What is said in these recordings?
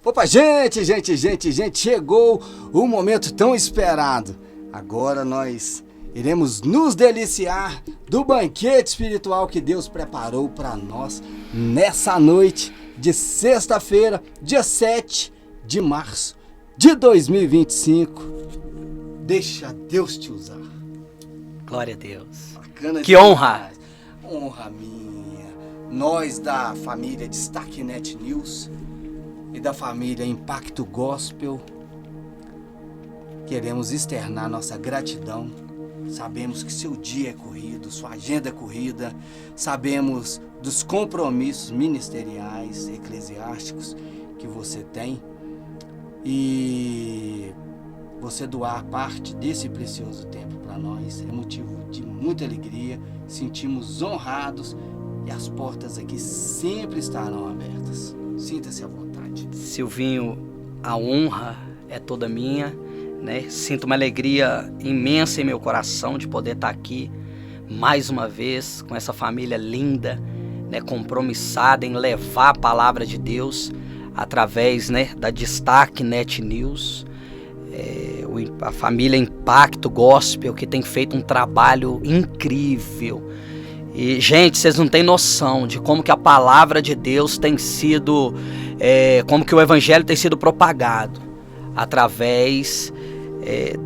Opa, gente, chegou o momento tão esperado. Agora nós iremos nos deliciar do banquete espiritual que Deus preparou para nós nessa noite de sexta-feira, dia 7 de março de 2025. Deixa Deus te usar. Glória a Deus. Bacana que honra. Honra minha. Nós da família Destaque Net News e da família Impacto Gospel queremos externar nossa gratidão. Sabemos que seu dia é corrido, sua agenda é corrida, sabemos dos compromissos ministeriais, eclesiásticos que você tem, e você doar parte desse precioso tempo para nós é motivo de muita alegria. Sentimos honrados e as portas aqui sempre estarão abertas. Sinta-se à vontade. Silvinho, a honra é toda minha, né? Sinto uma alegria imensa em meu coração de poder estar aqui mais uma vez com essa família linda, né? Compromissada em levar a palavra de Deus através, né, da Destaque Net News. A família Impacto Gospel, que tem feito um trabalho incrível. E, gente, vocês não têm noção de como que a palavra de Deus tem sido, como que o evangelho tem sido propagado através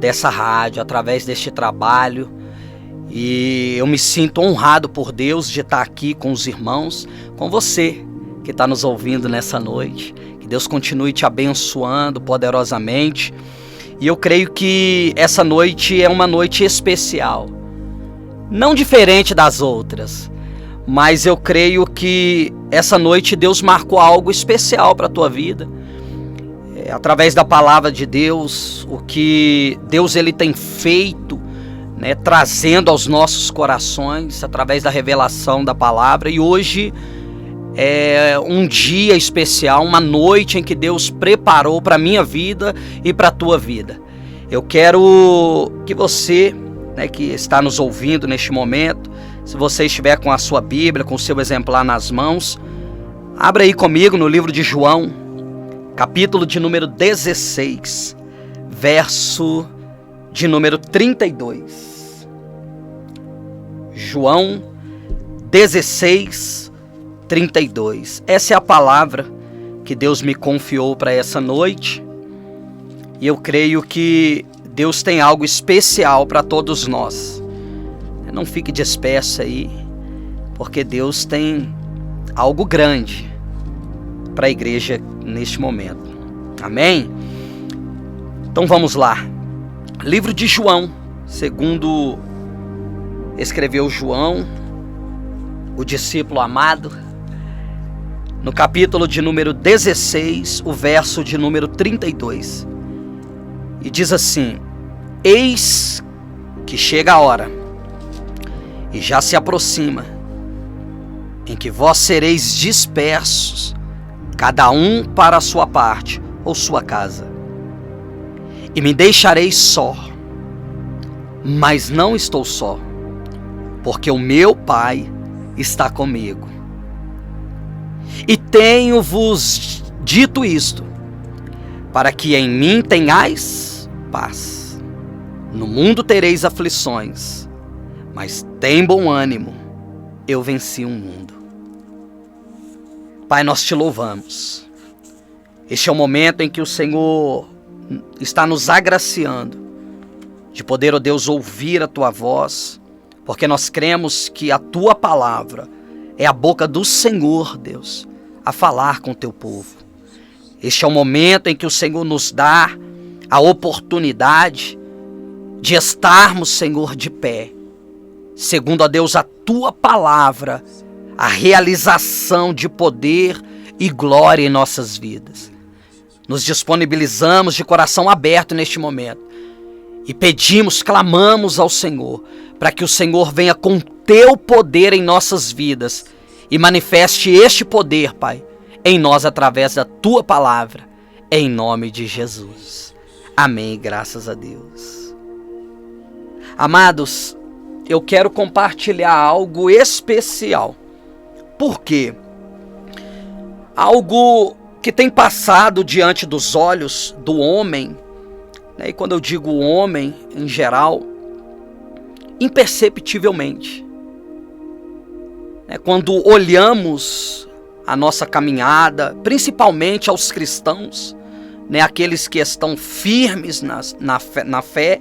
dessa rádio, através deste trabalho. E eu me sinto honrado por Deus de estar aqui com os irmãos, com você que está nos ouvindo nessa noite. Que Deus continue te abençoando poderosamente. E eu creio que essa noite é uma noite especial. Não diferente das outras, mas eu creio que essa noite Deus marcou algo especial para a tua vida. Através da palavra de Deus, o que Deus ele tem feito, né, trazendo aos nossos corações, através da revelação da palavra. E hoje é um dia especial, uma noite em que Deus preparou para a minha vida e para a tua vida. Eu quero que você, né, que está nos ouvindo neste momento, se você estiver com a sua Bíblia, com o seu exemplar nas mãos, abra aí comigo no livro de João, capítulo de número 16, verso de número 32. João 16, 32. Essa é a palavra que Deus me confiou para essa noite. E eu creio que Deus tem algo especial para todos nós. Não fique disperso aí, porque Deus tem algo grande para a igreja neste momento. Amém? Então vamos lá. Livro de João, segundo escreveu João, o discípulo amado, no capítulo de número 16, o verso de número 32. E diz assim: eis que chega a hora, e já se aproxima, em que vós sereis dispersos, cada um para a sua parte ou sua casa. E me deixareis só, mas não estou só, porque o meu Pai está comigo. E tenho-vos dito isto, para que em mim tenhais paz. No mundo tereis aflições, mas tem bom ânimo, eu venci o mundo. Pai, nós te louvamos. Este é o momento em que o Senhor está nos agraciando de poder, ó Deus, ouvir a tua voz, porque nós cremos que a tua palavra é a boca do Senhor, Deus, a falar com o teu povo. Este é o momento em que o Senhor nos dá a oportunidade de estarmos, Senhor, de pé, segundo, ó Deus, a tua palavra, a realização de poder e glória em nossas vidas. Nos disponibilizamos de coração aberto neste momento e pedimos, clamamos ao Senhor, para que o Senhor venha com teu poder em nossas vidas e manifeste este poder, Pai, em nós através da tua palavra, em nome de Jesus. Amém, graças a Deus. Amados, eu quero compartilhar algo especial. Por quê? Algo que tem passado diante dos olhos do homem, né? E quando eu digo homem em geral, imperceptivelmente, né? Quando olhamos a nossa caminhada, principalmente aos cristãos, né? Aqueles que estão firmes na fé,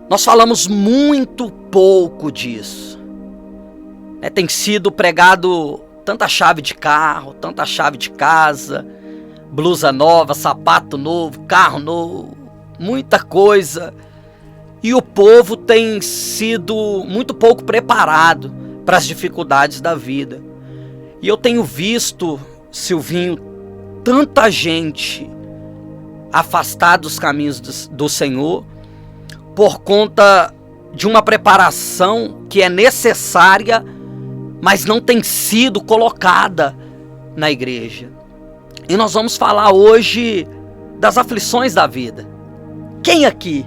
nós falamos muito pouco disso. Tem sido pregado tanta chave de carro, tanta chave de casa, blusa nova, sapato novo, carro novo, muita coisa. E o povo tem sido muito pouco preparado para as dificuldades da vida. E eu tenho visto, Silvinho, tanta gente afastada dos caminhos do Senhor por conta de uma preparação que é necessária, mas não tem sido colocada na igreja. E nós vamos falar hoje das aflições da vida. Quem aqui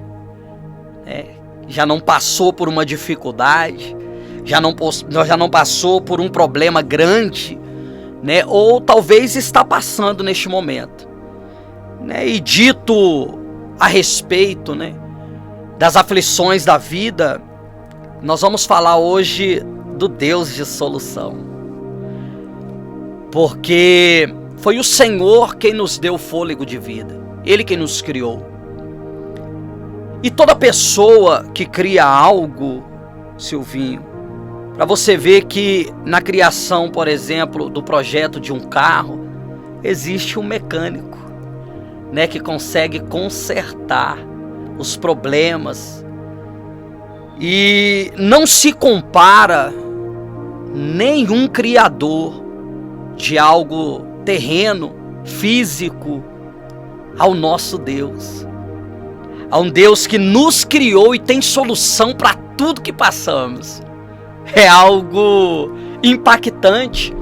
já não passou por uma dificuldade, já não passou por um problema grande, né? Ou talvez está passando neste momento, né? E dito a respeito, né, das aflições da vida, nós vamos falar hoje do Deus de solução. Porque foi o Senhor quem nos deu o fôlego de vida. Ele quem nos criou. E toda pessoa que cria algo, Silvinho, para você ver que na criação, por exemplo, do projeto de um carro, existe um mecânico, né, que consegue consertar os problemas. E não se compara nenhum criador de algo terreno, físico, ao nosso Deus. A um Deus que nos criou e tem solução para tudo que passamos. É algo impactante,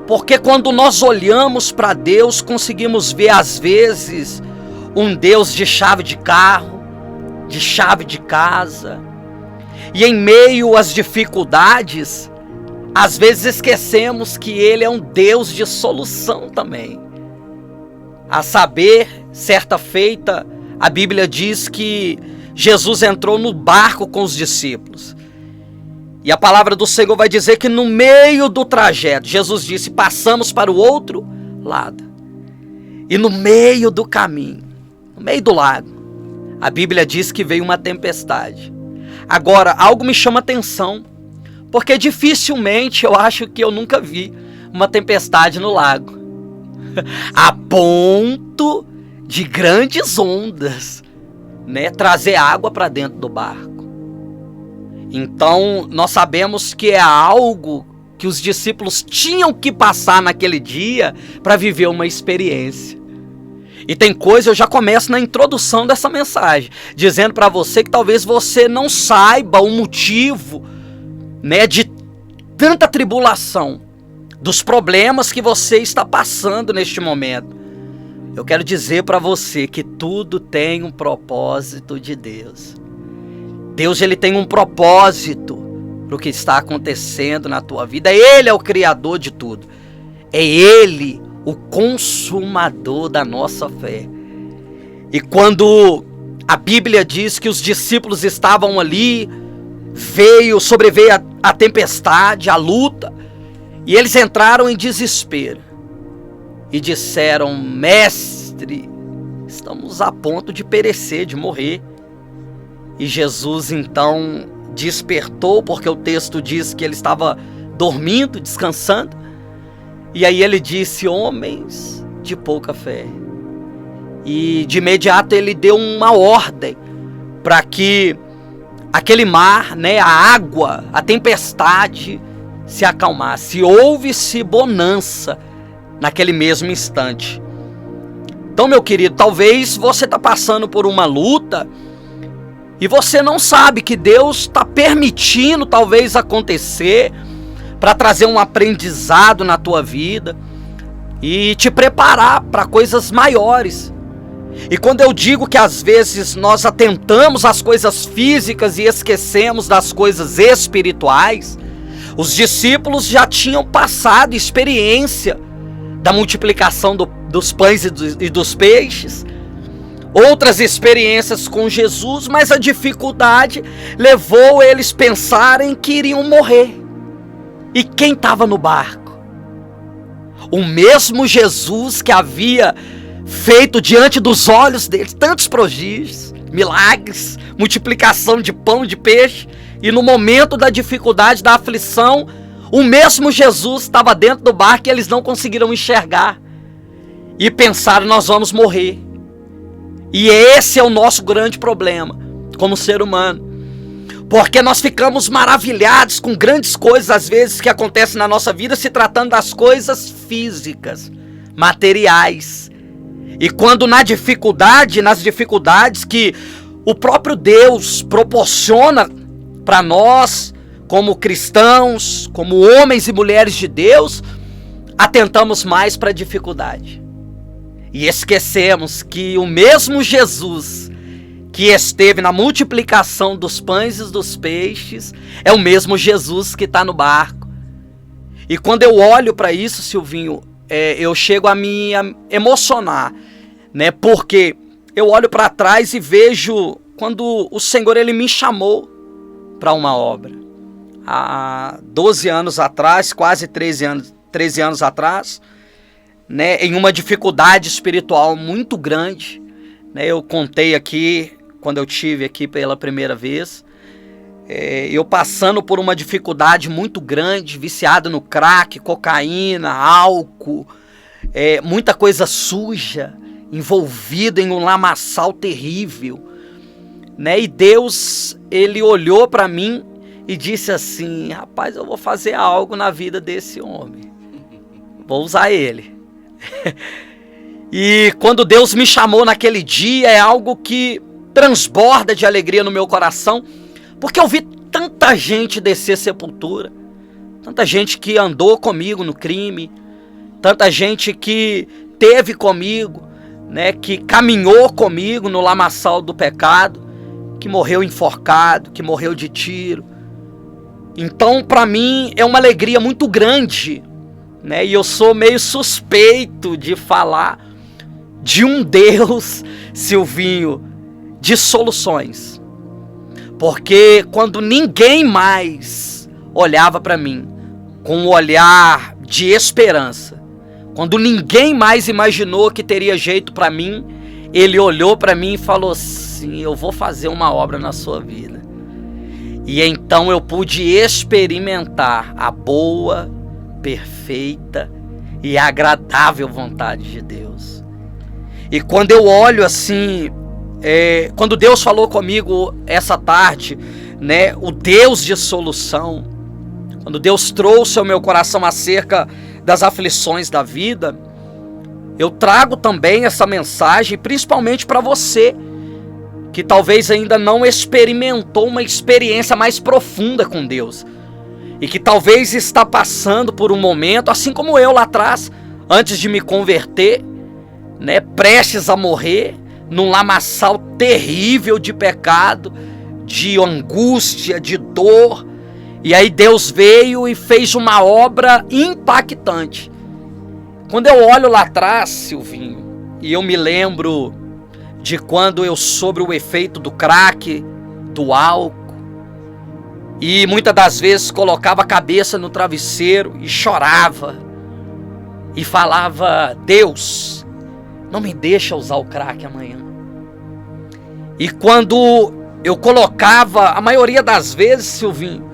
porque quando nós olhamos para Deus, conseguimos ver às vezes um Deus de chave de carro, de chave de casa. E em meio às dificuldades, às vezes esquecemos que Ele é um Deus de solução também. A saber, certa feita, a Bíblia diz que Jesus entrou no barco com os discípulos. E a palavra do Senhor vai dizer que no meio do trajeto, Jesus disse, passamos para o outro lado. E no meio do caminho, no meio do lago, a Bíblia diz que veio uma tempestade. Agora, algo me chama atenção, porque dificilmente eu acho que eu nunca vi uma tempestade no lago. A ponto de grandes ondas, né, trazer água para dentro do barco. Então, nós sabemos que é algo que os discípulos tinham que passar naquele dia para viver uma experiência. E tem coisa, eu já começo na introdução dessa mensagem, dizendo para você que talvez você não saiba o motivo, né, de tanta tribulação, dos problemas que você está passando neste momento. Eu quero dizer para você que tudo tem um propósito de Deus. Deus, ele tem um propósito para o que está acontecendo na tua vida. Ele é o criador de tudo. É Ele o consumador da nossa fé. E quando a Bíblia diz que os discípulos estavam ali, sobreveio a tempestade, a luta, e eles entraram em desespero e disseram: Mestre, estamos a ponto de perecer, de morrer. E Jesus então despertou, porque o texto diz que ele estava dormindo, descansando. E aí ele disse: homens de pouca fé. E de imediato ele deu uma ordem para que aquele mar, né, a água, a tempestade se acalmasse. Houve-se bonança naquele mesmo instante. Então, meu querido, talvez você está passando por uma luta e você não sabe que Deus está permitindo talvez acontecer para trazer um aprendizado na tua vida e te preparar para coisas maiores. E quando eu digo que às vezes nós atentamos às coisas físicas e esquecemos das coisas espirituais, os discípulos já tinham passado experiência da multiplicação dos pães e dos peixes, outras experiências com Jesus, mas a dificuldade levou eles a pensarem que iriam morrer. E quem estava no barco? O mesmo Jesus que havia feito diante dos olhos deles tantos prodígios, milagres, multiplicação de pão e de peixe, e no momento da dificuldade, da aflição, o mesmo Jesus estava dentro do barco e eles não conseguiram enxergar. E pensaram, nós vamos morrer. E esse é o nosso grande problema como ser humano. Porque nós ficamos maravilhados com grandes coisas, às vezes, que acontecem na nossa vida, se tratando das coisas físicas, materiais. E quando nas dificuldades que o próprio Deus proporciona para nós, como cristãos, como homens e mulheres de Deus, atentamos mais para a dificuldade. E esquecemos que o mesmo Jesus que esteve na multiplicação dos pães e dos peixes é o mesmo Jesus que está no barco. E quando eu olho para isso, Silvinho, eu chego a me emocionar, né? Porque eu olho para trás e vejo quando o Senhor ele me chamou para uma obra. Há 12 anos atrás, quase 13 anos atrás, né, em uma dificuldade espiritual muito grande, né, eu contei aqui, quando eu tive aqui pela primeira vez, eu passando por uma dificuldade muito grande, viciado no crack, cocaína, álcool, muita coisa suja, envolvido em um lamaçal terrível, né, e Deus, ele olhou para mim e disse assim, rapaz, eu vou fazer algo na vida desse homem, vou usar ele. E quando Deus me chamou naquele dia, é algo que transborda de alegria no meu coração, porque eu vi tanta gente descer sepultura, tanta gente que andou comigo no crime, tanta gente que teve comigo, né, que caminhou comigo no lamaçal do pecado, que morreu enforcado, que morreu de tiro. Então, para mim, é uma alegria muito grande, né? E eu sou meio suspeito de falar de um Deus, Silvinho, de soluções. Porque quando ninguém mais olhava para mim com um olhar de esperança, quando ninguém mais imaginou que teria jeito para mim, ele olhou para mim e falou assim, eu vou fazer uma obra na sua vida. E então eu pude experimentar a boa, perfeita e agradável vontade de Deus. E quando eu olho assim, quando Deus falou comigo essa tarde, né, o Deus de solução, quando Deus trouxe ao meu coração acerca das aflições da vida, eu trago também essa mensagem principalmente para você, que talvez ainda não experimentou uma experiência mais profunda com Deus. E que talvez está passando por um momento, assim como eu lá atrás, antes de me converter, né, prestes a morrer, num lamaçal terrível de pecado, de angústia, de dor. E aí Deus veio e fez uma obra impactante. Quando eu olho lá atrás, Silvinho, e eu me lembro de quando eu sobre o efeito do crack, do álcool, e muitas das vezes colocava a cabeça no travesseiro e chorava. E falava, Deus, não me deixa usar o crack amanhã. E quando eu colocava, a maioria das vezes, Silvinho,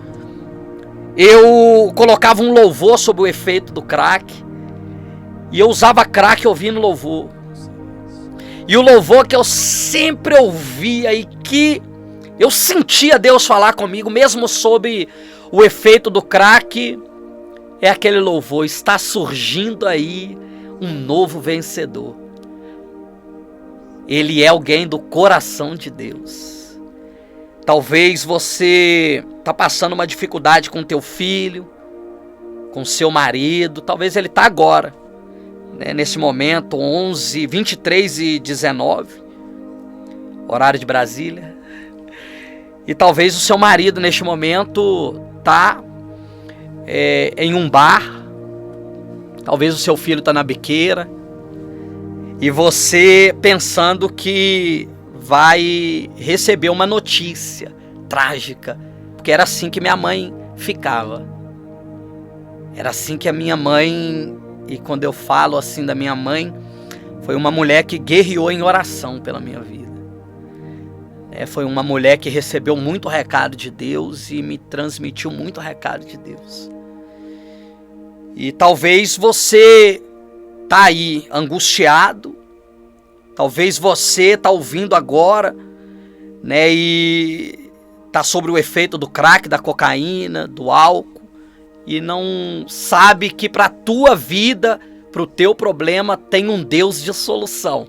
eu colocava um louvor sobre o efeito do crack. E eu usava crack ouvindo louvor. E o louvor que eu sempre ouvia e que eu sentia Deus falar comigo, mesmo sob o efeito do crack, é aquele louvor, está surgindo aí um novo vencedor. Ele é alguém do coração de Deus. Talvez você está passando uma dificuldade com teu filho, com seu marido, talvez ele está agora, né, nesse momento, 23h19, horário de Brasília. E talvez o seu marido neste momento está em um bar, Talvez o seu filho está na biqueira e você pensando que vai receber uma notícia trágica, porque era assim que minha mãe ficava. Era assim que a minha mãe, e quando eu falo assim da minha mãe, foi uma mulher que guerreou em oração pela minha vida. Foi uma mulher que recebeu muito recado de Deus e me transmitiu muito recado de Deus. E talvez você tá aí angustiado, talvez você tá ouvindo agora, né, e tá sobre o efeito do crack, da cocaína, do álcool, e não sabe que para tua vida, para o teu problema, tem um Deus de solução.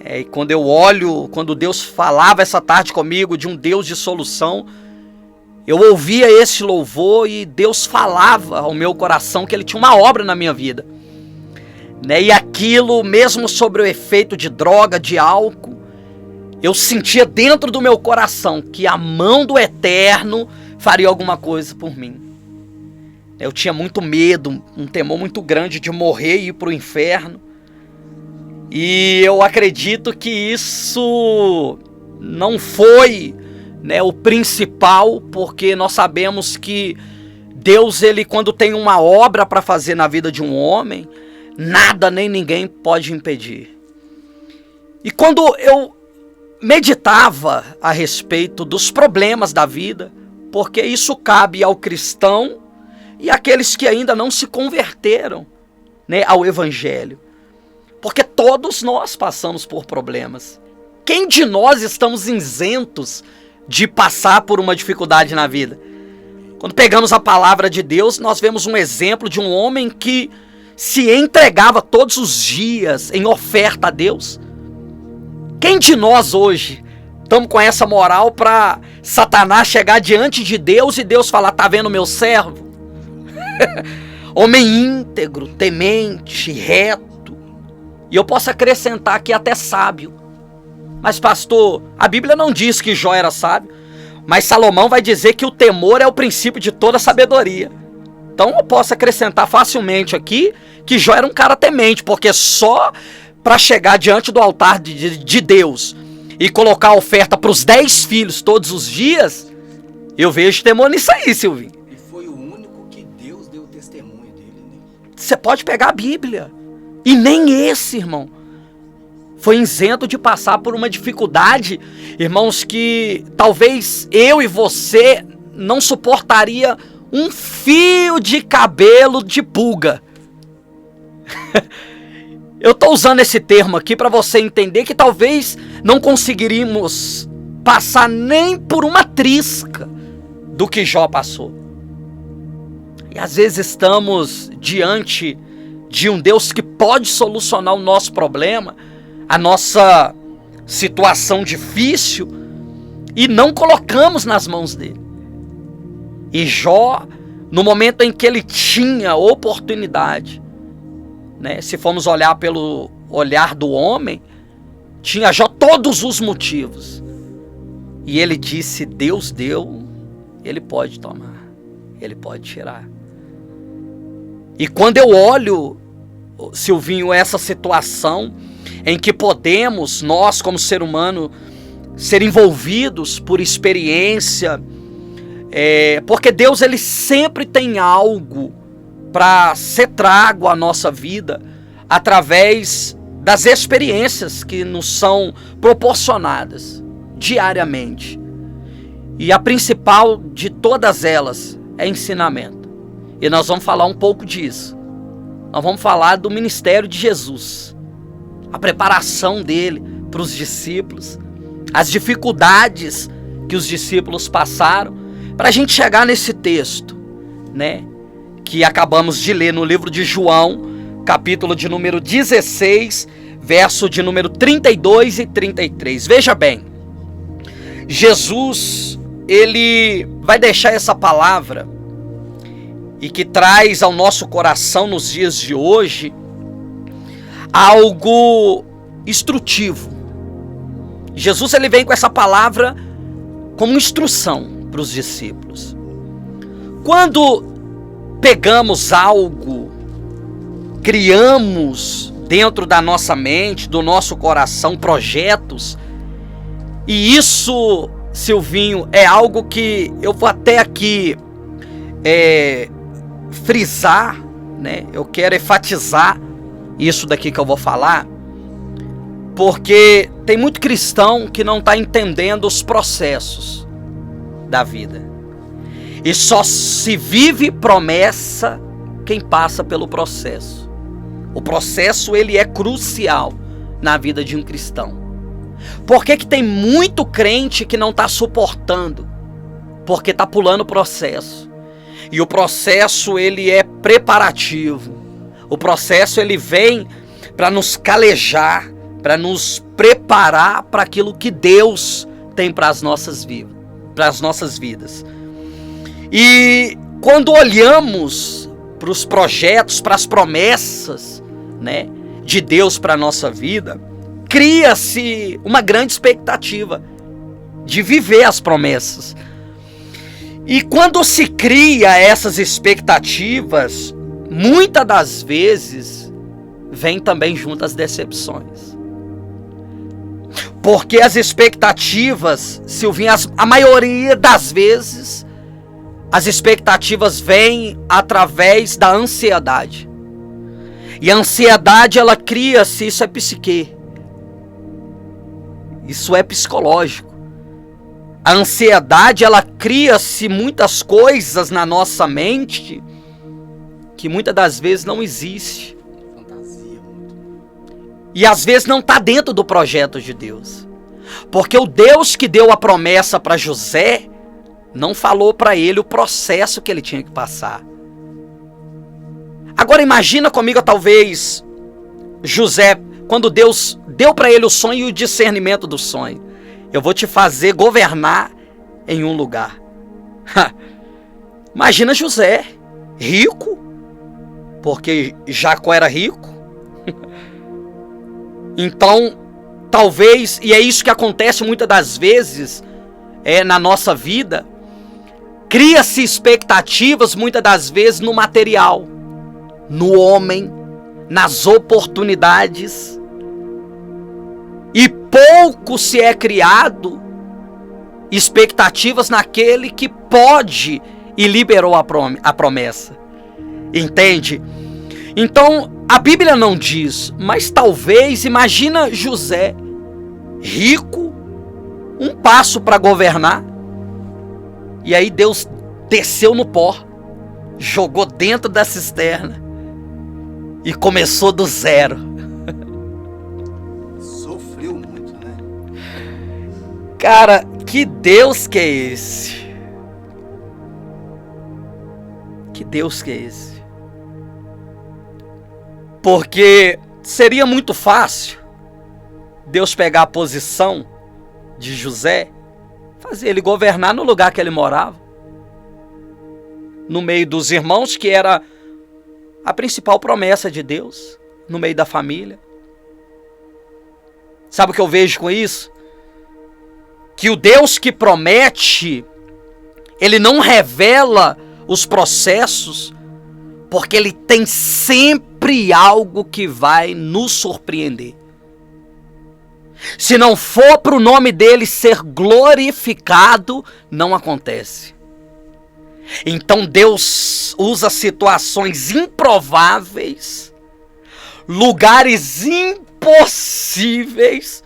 E quando eu olho, quando Deus falava essa tarde comigo de um Deus de solução, eu ouvia esse louvor e Deus falava ao meu coração que Ele tinha uma obra na minha vida. E aquilo, mesmo sobre o efeito de droga, de álcool, eu sentia dentro do meu coração que a mão do Eterno faria alguma coisa por mim. Eu tinha muito medo, um temor muito grande de morrer e ir para o inferno. E eu acredito que isso não foi, o principal, porque nós sabemos que Deus, ele quando tem uma obra para fazer na vida de um homem, nada nem ninguém pode impedir. E quando eu meditava a respeito dos problemas da vida, porque isso cabe ao cristão e àqueles que ainda não se converteram, ao Evangelho. Porque todos nós passamos por problemas. Quem de nós estamos isentos de passar por uma dificuldade na vida? Quando pegamos a palavra de Deus, nós vemos um exemplo de um homem que se entregava todos os dias em oferta a Deus. Quem de nós hoje estamos com essa moral para Satanás chegar diante de Deus e Deus falar: tá vendo meu servo? Homem íntegro, temente, reto. E eu posso acrescentar que até sábio. Mas pastor, a Bíblia não diz que Jó era sábio, mas Salomão vai dizer que o temor é o princípio de toda sabedoria. Então eu posso acrescentar facilmente aqui que Jó era um cara temente, porque só para chegar diante do altar de Deus e colocar a oferta para os 10 filhos todos os dias, eu vejo temor nisso aí, Silvinho. E foi o único que Deus deu testemunho dele, né? Você pode pegar a Bíblia. E nem esse, irmão, foi isento de passar por uma dificuldade, irmãos, que talvez eu e você não suportaria um fio de cabelo de pulga. Eu estou usando esse termo aqui para você entender que talvez não conseguiríamos passar nem por uma trisca do que Jó passou. E às vezes estamos diante de um Deus que pode solucionar o nosso problema, a nossa situação difícil, e não colocamos nas mãos dele. E Jó, no momento em que ele tinha oportunidade, se formos olhar pelo olhar do homem, tinha Jó todos os motivos. E ele disse: Deus deu, ele pode tomar, ele pode tirar. E quando eu olho, Silvinho, essa situação em que podemos, nós como ser humano, ser envolvidos por experiência, porque Deus, ele sempre tem algo para ser trago à nossa vida através das experiências que nos são proporcionadas diariamente. E a principal de todas elas é ensinamento. E nós vamos falar um pouco disso. Nós vamos falar do ministério de Jesus, a preparação dele para os discípulos, as dificuldades que os discípulos passaram, para a gente chegar nesse texto, que acabamos de ler no livro de João, capítulo de número 16, verso de número 32 e 33. Veja bem, Jesus, ele vai deixar essa palavra e que traz ao nosso coração nos dias de hoje algo instrutivo. Jesus, ele vem com essa palavra como instrução para os discípulos. Quando pegamos algo criamos dentro da nossa mente, do nosso coração, projetos. E isso, Silvinho, é algo que eu vou até aqui frisar, né? Eu quero enfatizar isso daqui que eu vou falar, porque tem muito cristão que não está entendendo os processos da vida. E só se vive promessa quem passa pelo processo. O processo, ele é crucial na vida de um cristão. Por que tem muito crente que não está suportando? Porque está pulando o processo. E o processo, ele é preparativo. O processo, ele vem para nos calejar, para nos preparar para aquilo que Deus tem para as nossas vidas. E quando olhamos para os projetos, para as promessas, né, de Deus para a nossa vida, cria-se uma grande expectativa de viver as promessas. E quando se cria essas expectativas, muitas das vezes vem também junto as decepções. Porque as expectativas, Silvinho, a maioria das vezes, as expectativas vêm através da ansiedade. E a ansiedade, ela cria-se, isso é psique. Isso é psicológico. A ansiedade, ela cria-se muitas coisas na nossa mente que muitas das vezes não existe. Fantasia muito. E às vezes não está dentro do projeto de Deus. Porque o Deus que deu a promessa para José não falou para ele o processo que ele tinha que passar. Agora imagina comigo, talvez, José, quando Deus deu para ele o sonho e o discernimento do sonho. Eu vou te fazer governar em um lugar. Imagina José, rico, porque Jacó era rico. Então, talvez, e é isso que acontece muitas das vezes na nossa vida, cria-se expectativas muitas das vezes no material, no homem, nas oportunidades, e pouco se é criado expectativas naquele que pode e liberou a promessa. Entende? Então, a Bíblia não diz, mas talvez, imagina José, rico, um passo para governar, e aí Deus desceu no pó, jogou dentro da cisterna e começou do zero. Sofreu muito, né? Cara, que Deus que é esse? Que Deus que é esse? Porque seria muito fácil Deus pegar a posição de José, fazer ele governar no lugar que ele morava, no meio dos irmãos, que era a principal promessa de Deus, no meio da família. Sabe o que eu vejo com isso? Que o Deus que promete, ele não revela os processos, porque ele tem sempre algo que vai nos surpreender. Se não for para o nome dele ser glorificado, não acontece. Então Deus usa situações improváveis, lugares impossíveis,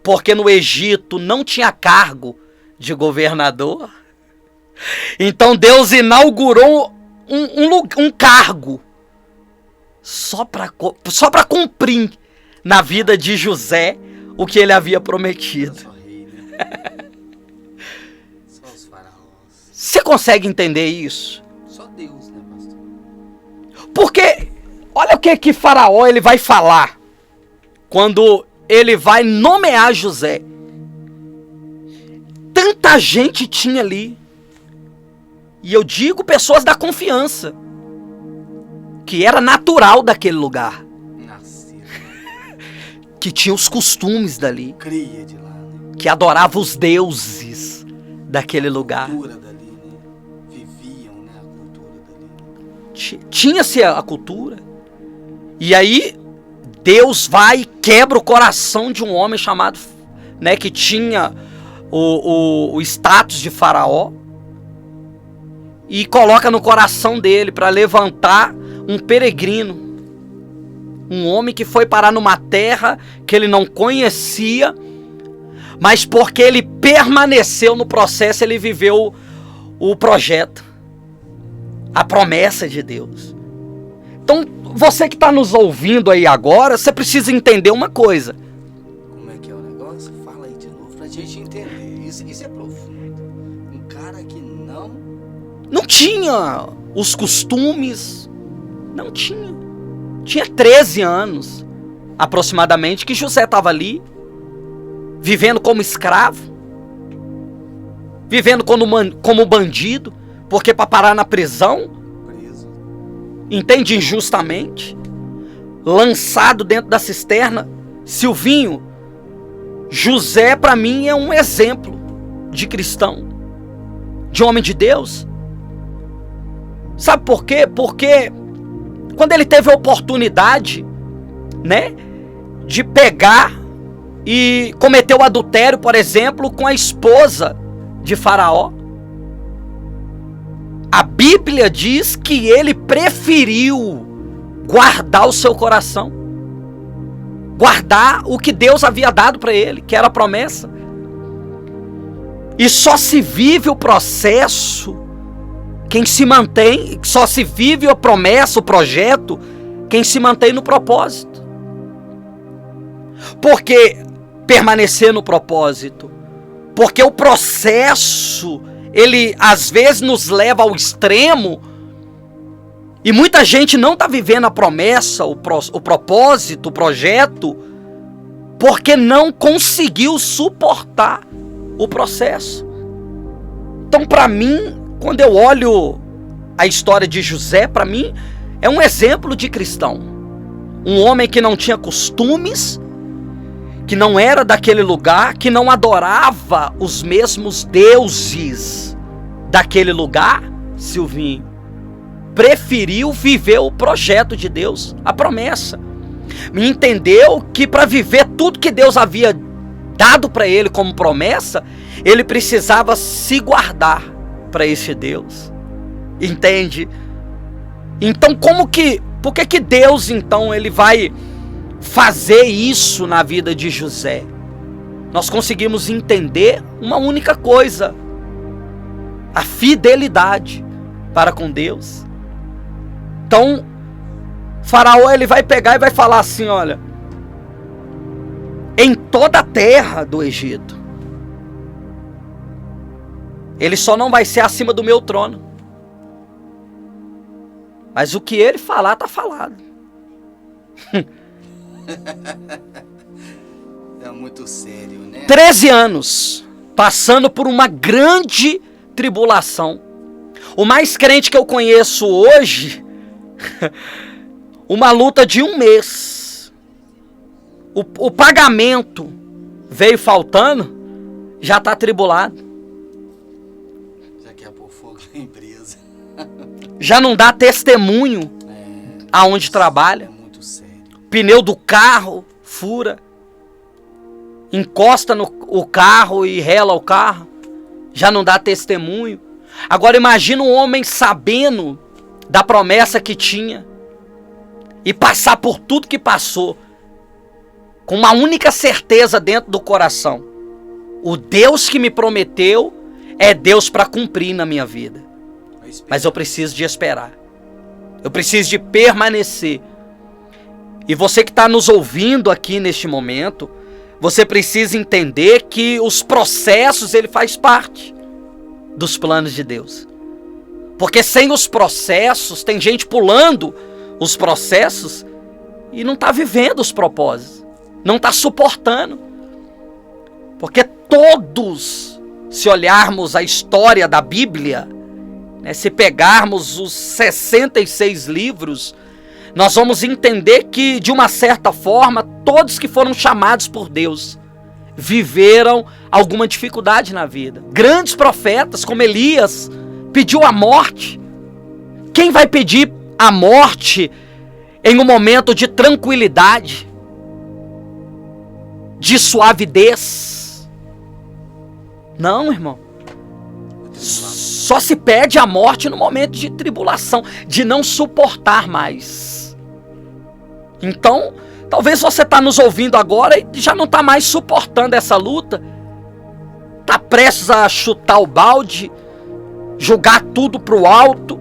porque no Egito não tinha cargo de governador. Então Deus inaugurou um cargo só para cumprir na vida de José o que ele havia prometido. Só rei, né? Só os faraós. Você consegue entender isso? Só Deus, né, pastor? Porque olha o que Faraó ele vai falar quando ele vai nomear José. Tanta gente tinha ali. E eu digo pessoas da confiança, que era natural daquele lugar, Nascido. que tinha os costumes dali, Cria de lá, né? que adorava os deuses daquele lugar. Cultura dali, né? Viviam, né? A cultura dali. Tinha-se a cultura. E aí Deus vai e quebra o coração de um homem chamado, né, que tinha o status de faraó, e coloca no coração dele para levantar um peregrino, um homem que foi parar numa terra que ele não conhecia, mas porque ele permaneceu no processo, ele viveu o projeto, a promessa de Deus. Então, você que está nos ouvindo aí agora, você precisa entender uma coisa. Como é que é o negócio? Fala aí de novo pra gente entender. Isso é profundo. Um cara que não tinha os costumes, não tinha. Tinha 13 anos, aproximadamente, que José estava ali, vivendo como escravo, vivendo como bandido, porque para parar na prisão, entende, injustamente, lançado dentro da cisterna. Silvinho, José para mim é um exemplo de cristão, de homem de Deus. Sabe por quê? Porque quando ele teve a oportunidade, né, de pegar e cometer o adultério, por exemplo, com a esposa de Faraó, a Bíblia diz que ele preferiu guardar o seu coração, guardar o que Deus havia dado para ele, que era a promessa. E só se vive o processo quem se mantém, só se vive a promessa, o projeto, quem se mantém no propósito. Porque permanecer no propósito, porque o processo, ele às vezes nos leva ao extremo, e muita gente não está vivendo a promessa, o propósito, o projeto, porque não conseguiu suportar o processo. Então, para mim, quando eu olho a história de José, para mim é um exemplo de cristão. Um homem que não tinha costumes, que não era daquele lugar, que não adorava os mesmos deuses daquele lugar, Silvinho, preferiu viver o projeto de Deus, a promessa. Me entendeu que para viver tudo que Deus havia dado para ele como promessa, ele precisava se guardar para esse Deus. Entende? Então por que Deus então ele vai fazer isso na vida de José? Nós conseguimos entender uma única coisa: a fidelidade para com Deus. Então, Faraó ele vai pegar e vai falar assim: olha, em toda a terra do Egito, ele só não vai ser acima do meu trono, mas o que ele falar está falado. É muito sério, né? 13 anos passando por uma grande tribulação. O mais crente que eu conheço hoje, uma luta de 1 mês. O pagamento veio faltando, já está atribulado. Já quer pôr fogo na empresa. Já não dá testemunho aonde trabalha. É muito sério. Pneu do carro fura, encosta no carro e rela o carro, já não dá testemunho. Agora imagina um homem sabendo da promessa que tinha e passar por tudo que passou, com uma única certeza dentro do coração: o Deus que me prometeu é Deus para cumprir na minha vida. Mas eu preciso de esperar, eu preciso de permanecer. E você que está nos ouvindo aqui neste momento, você precisa entender que os processos, ele faz parte dos planos de Deus. Porque sem os processos, tem gente pulando os processos e não está vivendo os propósitos, não está suportando. Porque todos, se olharmos a história da Bíblia, né, se pegarmos os 66 livros, nós vamos entender que, de uma certa forma, todos que foram chamados por Deus viveram alguma dificuldade na vida. Grandes profetas, como Elias, pediu a morte. Quem vai pedir a morte em um momento de tranquilidade, de suavidez. Não, irmão. Só se perde a morte no momento de tribulação, de não suportar mais. Então, talvez você está nos ouvindo agora e já não está mais suportando essa luta. Está prestes a chutar o balde, jogar tudo para o alto,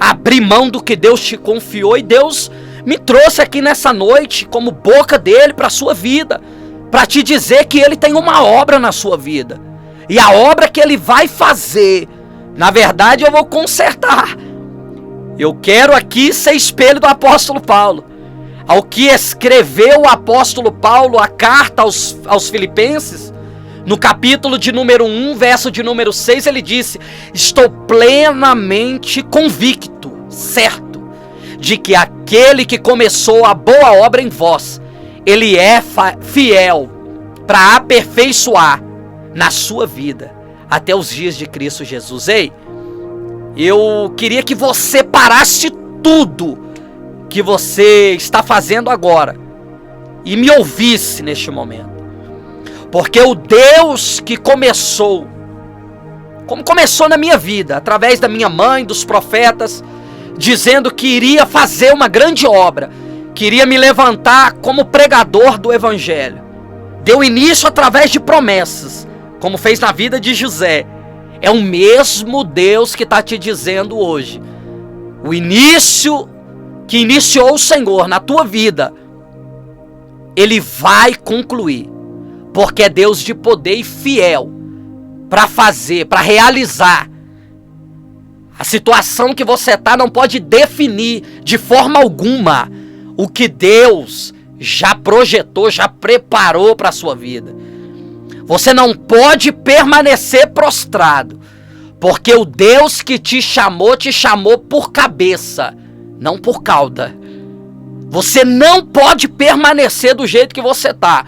abrir mão do que Deus te confiou. E Deus me trouxe aqui nessa noite como boca dele para a sua vida, para te dizer que ele tem uma obra na sua vida. E a obra que ele vai fazer, na verdade eu vou consertar. Eu quero aqui ser espelho do apóstolo Paulo. Ao que escreveu o apóstolo Paulo a carta aos Filipenses, no capítulo de número 1, verso de número 6, ele disse: estou plenamente convicto, certo, de que aquele que começou a boa obra em vós, ele é fiel para aperfeiçoar na sua vida até os dias de Cristo Jesus. Ei, eu queria que você parasse tudo que você está fazendo agora e me ouvisse neste momento. Porque o Deus que começou, como começou na minha vida, através da minha mãe, dos profetas, dizendo que iria fazer uma grande obra, que iria me levantar como pregador do Evangelho, deu início através de promessas, como fez na vida de José. É o mesmo Deus que está te dizendo hoje. O início que iniciou o Senhor na tua vida, Ele vai concluir. Porque é Deus de poder e fiel para fazer, para realizar. A situação que você está não pode definir de forma alguma o que Deus já projetou, já preparou para a sua vida. Você não pode permanecer prostrado, porque o Deus que te chamou por cabeça, não por cauda. Você não pode permanecer do jeito que você está.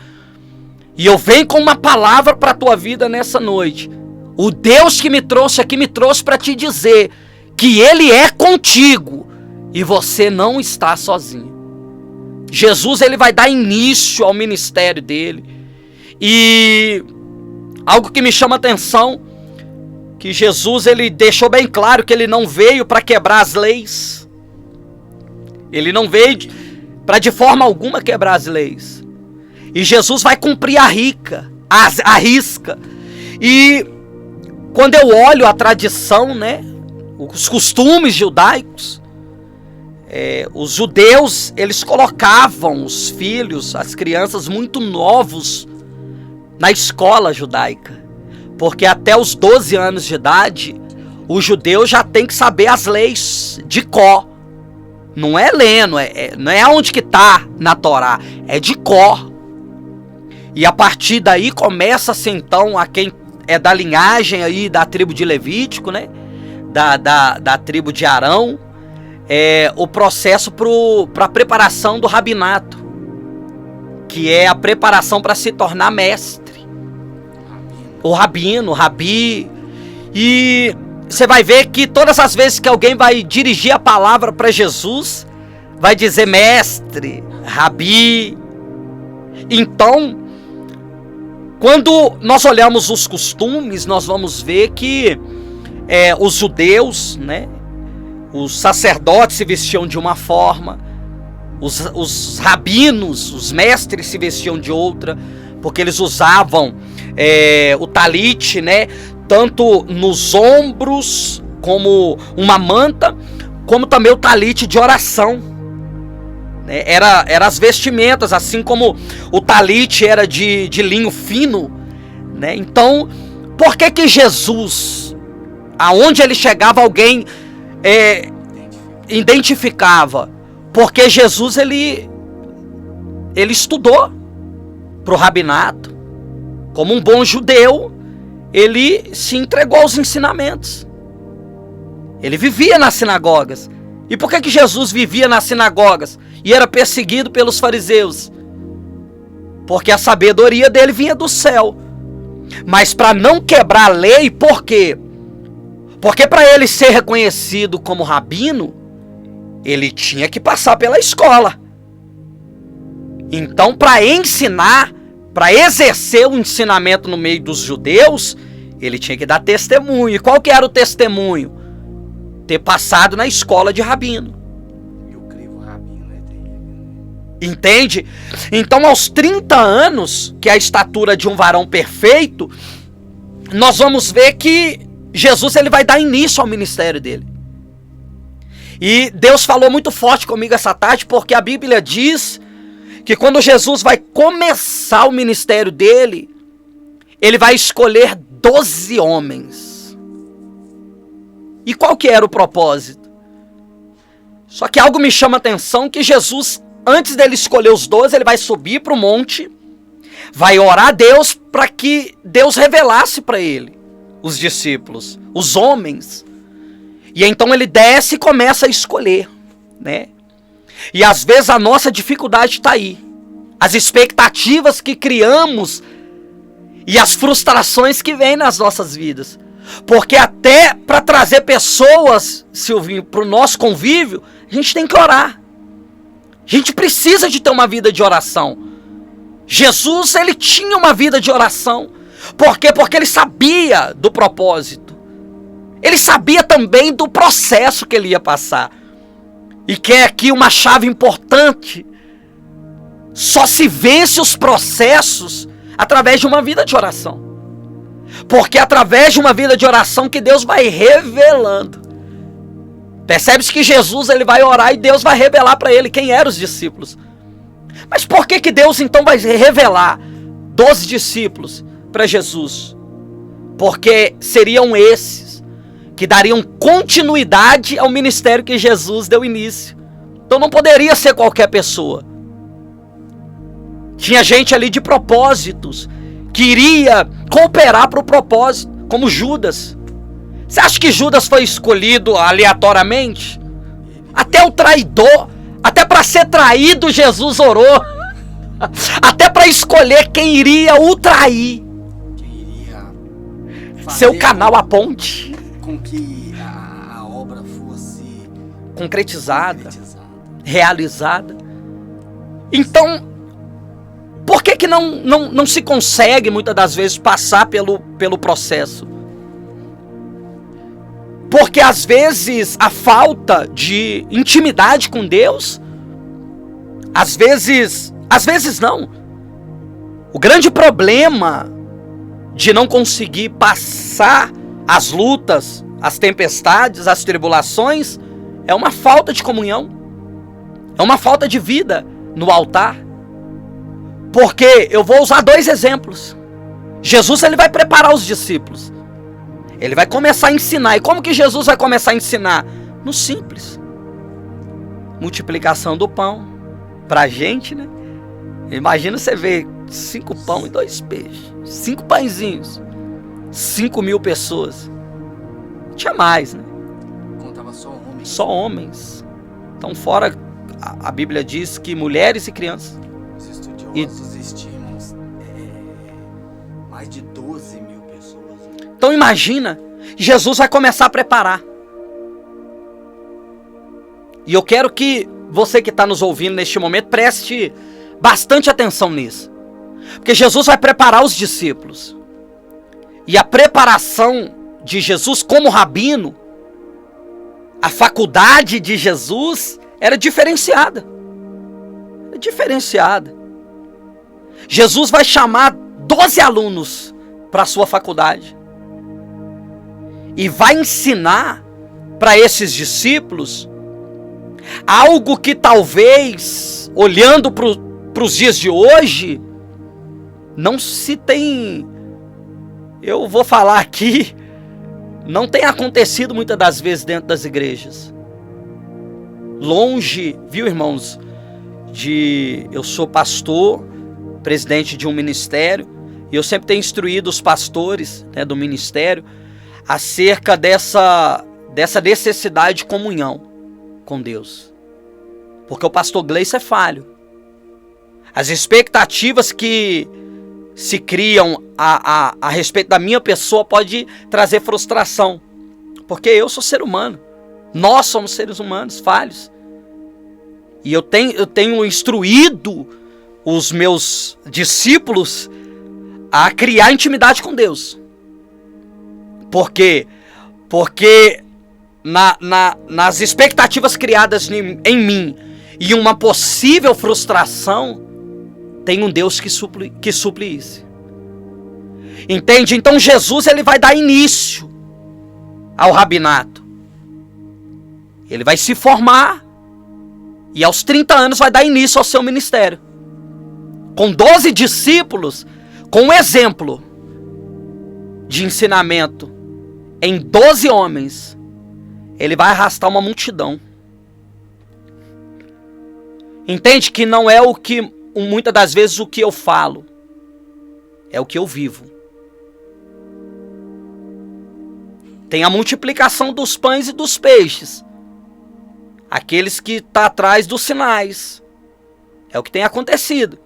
E eu venho com uma palavra para a tua vida nessa noite. O Deus que me trouxe aqui me trouxe para te dizer que Ele é contigo e você não está sozinho. Jesus, Ele vai dar início ao ministério dele. E algo que me chama a atenção, que Jesus, Ele deixou bem claro que Ele não veio para quebrar as leis. Ele não veio para de forma alguma quebrar as leis. E Jesus vai cumprir a risca. E quando eu olho a tradição, né, os costumes judaicos, os judeus, eles colocavam os filhos, as crianças muito novos na escola judaica. Porque até os 12 anos de idade, o judeu já tem que saber as leis de cor. Não é lendo, não é onde que está na Torá, é de cor. E a partir daí começa-se então a quem é da linhagem aí da tribo de Levítico, né? Da tribo de Arão, o processo para a preparação do rabinato, que é a preparação para se tornar mestre. O rabino, o rabi. E você vai ver que todas as vezes que alguém vai dirigir a palavra para Jesus, vai dizer mestre, rabi. Então, quando nós olhamos os costumes, nós vamos ver que os judeus, né, os sacerdotes se vestiam de uma forma, os rabinos, os mestres se vestiam de outra, porque eles usavam o talite, né, tanto nos ombros como uma manta, como também o talite de oração. Era as vestimentas, assim como o talite era de linho fino, né? Então, por que Jesus, aonde ele chegava, alguém identificava? Porque Jesus, ele estudou para o rabinato. Como um bom judeu, ele se entregou aos ensinamentos. Ele vivia nas sinagogas. E por que Jesus vivia nas sinagogas e era perseguido pelos fariseus? Porque a sabedoria dele vinha do céu. Mas para não quebrar a lei, por quê? Porque para ele ser reconhecido como rabino, ele tinha que passar pela escola. Então, para ensinar, para exercer o ensinamento no meio dos judeus, ele tinha que dar testemunho. E qual que era o testemunho? Ter passado na escola de rabino. E o crivo rabino é terrível. Entende? Então, aos 30 anos, que é a estatura de um varão perfeito, nós vamos ver que Jesus ele vai dar início ao ministério dele. E Deus falou muito forte comigo essa tarde, porque a Bíblia diz que quando Jesus vai começar o ministério dele, ele vai escolher 12 homens. E qual que era o propósito? Só que algo me chama a atenção, que Jesus, antes dele escolher os 12, ele vai subir para o monte, vai orar a Deus para que Deus revelasse para ele os discípulos, os homens. E então ele desce e começa a escolher, né? E às vezes a nossa dificuldade está aí. As expectativas que criamos e as frustrações que vêm nas nossas vidas. Porque até para trazer pessoas, Silvinho, para o nosso convívio, a gente tem que orar. A gente precisa de ter uma vida de oração. Jesus, ele tinha uma vida de oração. Por quê? Porque ele sabia do propósito. Ele sabia também do processo que ele ia passar. E que é aqui uma chave importante. Só se vence os processos através de uma vida de oração. Porque é através de uma vida de oração que Deus vai revelando. Percebe-se que Jesus ele vai orar e Deus vai revelar para ele quem eram os discípulos. Mas por que Deus então vai revelar 12 discípulos para Jesus? Porque seriam esses que dariam continuidade ao ministério que Jesus deu início. Então não poderia ser qualquer pessoa. Tinha gente ali de propósitos, que iria cooperar para o propósito, como Judas. Você acha que Judas foi escolhido aleatoriamente? Até o traidor, até para ser traído Jesus orou. Até para escolher quem iria o trair. Quem iria ser o canal, a ponte. Com que a obra fosse concretizada, realizada. Então, por que não se consegue muitas das vezes passar pelo processo? Porque às vezes a falta de intimidade com Deus, às vezes não. O grande problema de não conseguir passar as lutas, as tempestades, as tribulações, é uma falta de comunhão. É uma falta de vida no altar. Porque eu vou usar 2 exemplos. Jesus ele vai preparar os discípulos. Ele vai começar a ensinar. E como que Jesus vai começar a ensinar? No simples. Multiplicação do pão. Pra gente, né? Imagina você ver 5 pão e 2 peixes. 5 pãezinhos. 5.000 pessoas. Tinha mais, né? Contava só homens. Só homens. Então fora, a Bíblia diz que mulheres e crianças. Os estudiosos estimam mais de 12.000 pessoas. Então imagina, Jesus vai começar a preparar. E eu quero que você que está nos ouvindo neste momento preste bastante atenção nisso. Porque Jesus vai preparar os discípulos. E a preparação de Jesus como rabino, a faculdade de Jesus era diferenciada. Era diferenciada. Jesus vai chamar 12 alunos para a sua faculdade. E vai ensinar para esses discípulos algo que talvez, olhando para os dias de hoje, não se tem... Eu vou falar aqui, não tem acontecido muitas das vezes dentro das igrejas. Longe, viu, irmãos, eu sou pastor, presidente de um ministério, e eu sempre tenho instruído os pastores, né, do ministério acerca dessa necessidade de comunhão com Deus. Porque o pastor Gleice é falho. As expectativas que se criam a respeito da minha pessoa pode trazer frustração. Porque eu sou ser humano. Nós somos seres humanos falhos. E eu tenho instruído os meus discípulos a criar intimidade com Deus. Por quê? Porque nas expectativas criadas em mim e uma possível frustração, tem um Deus que supre isso. Entende? Então Jesus, ele vai dar início ao rabinato. Ele vai se formar e aos 30 anos vai dar início ao seu ministério. Com 12 discípulos, com um exemplo de ensinamento em 12 homens, ele vai arrastar uma multidão. Entende que não é muitas das vezes o que eu falo, é o que eu vivo. Tem a multiplicação dos pães e dos peixes. Aqueles que estão atrás dos sinais. É o que tem acontecido.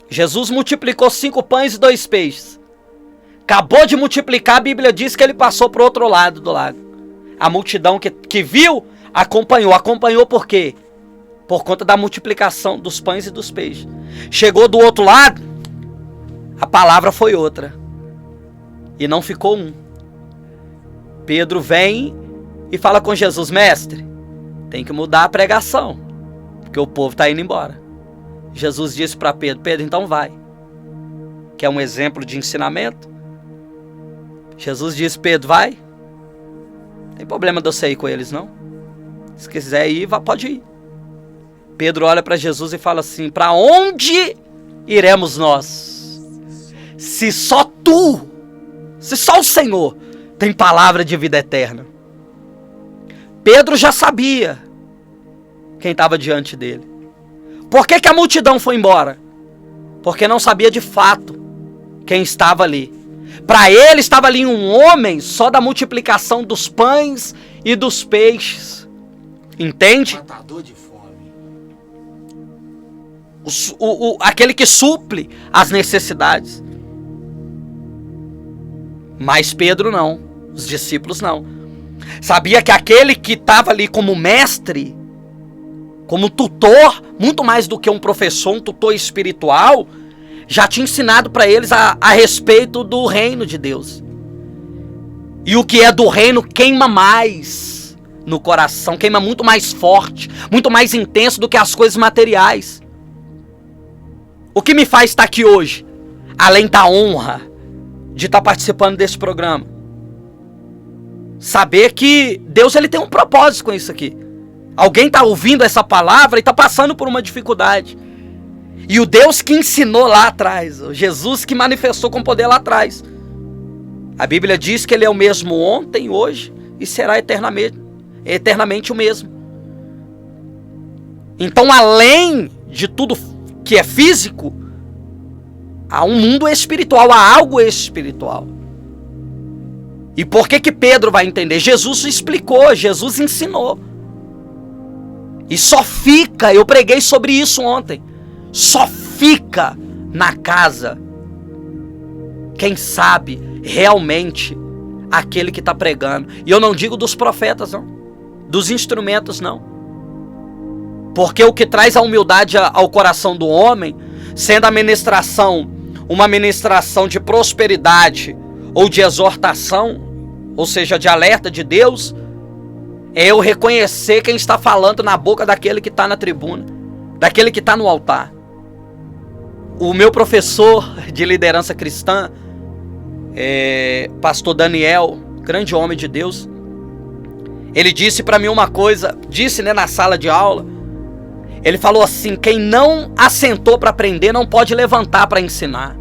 Jesus multiplicou 5 pães e 2 peixes. Acabou de multiplicar, a Bíblia diz que ele passou para o outro lado do lago. A multidão que viu, acompanhou. Acompanhou por quê? Por conta da multiplicação dos pães e dos peixes. Chegou do outro lado, a palavra foi outra. E não ficou um. Pedro vem e fala com Jesus: mestre, tem que mudar a pregação, porque o povo está indo embora. Jesus disse para Pedro: Pedro, então vai. Quer um exemplo de ensinamento? Jesus disse: Pedro, vai. Não tem problema de eu sair com eles, não. Se quiser ir, pode ir. Pedro olha para Jesus e fala assim: para onde iremos nós? Se só tu, se só o Senhor tem palavra de vida eterna. Pedro já sabia quem estava diante dele. Por que a multidão foi embora? Porque não sabia de fato quem estava ali. Para ele estava ali um homem só da multiplicação dos pães e dos peixes. Entende? Matador de fome. Aquele que suple as necessidades. Mas Pedro não. Os discípulos não. Sabia que aquele que estava ali como mestre, como tutor, muito mais do que um professor, um tutor espiritual, já tinha ensinado para eles a respeito do reino de Deus. E o que é do reino queima mais no coração, queima muito mais forte, muito mais intenso do que as coisas materiais. O que me faz estar aqui hoje, além da honra de estar participando desse programa, saber que Deus, ele tem um propósito com isso aqui. Alguém está ouvindo essa palavra e está passando por uma dificuldade. E o Deus que ensinou lá atrás, o Jesus que manifestou com poder lá atrás, a Bíblia diz que ele é o mesmo ontem, hoje e será eternamente o mesmo. Então, além de tudo que é físico, há um mundo espiritual, há algo espiritual. E por que Pedro vai entender? Jesus explicou, Jesus ensinou. E só fica, eu preguei sobre isso ontem, só fica na casa quem sabe realmente aquele que está pregando. E eu não digo dos profetas, não, dos instrumentos, não. Porque o que traz a humildade ao coração do homem, sendo a ministração uma ministração de prosperidade ou de exortação, ou seja, de alerta de Deus, é eu reconhecer quem está falando na boca daquele que está na tribuna, daquele que está no altar. O meu professor de liderança cristã, pastor Daniel, grande homem de Deus, ele disse para mim uma coisa, na sala de aula, ele falou assim: quem não assentou para aprender não pode levantar para ensinar.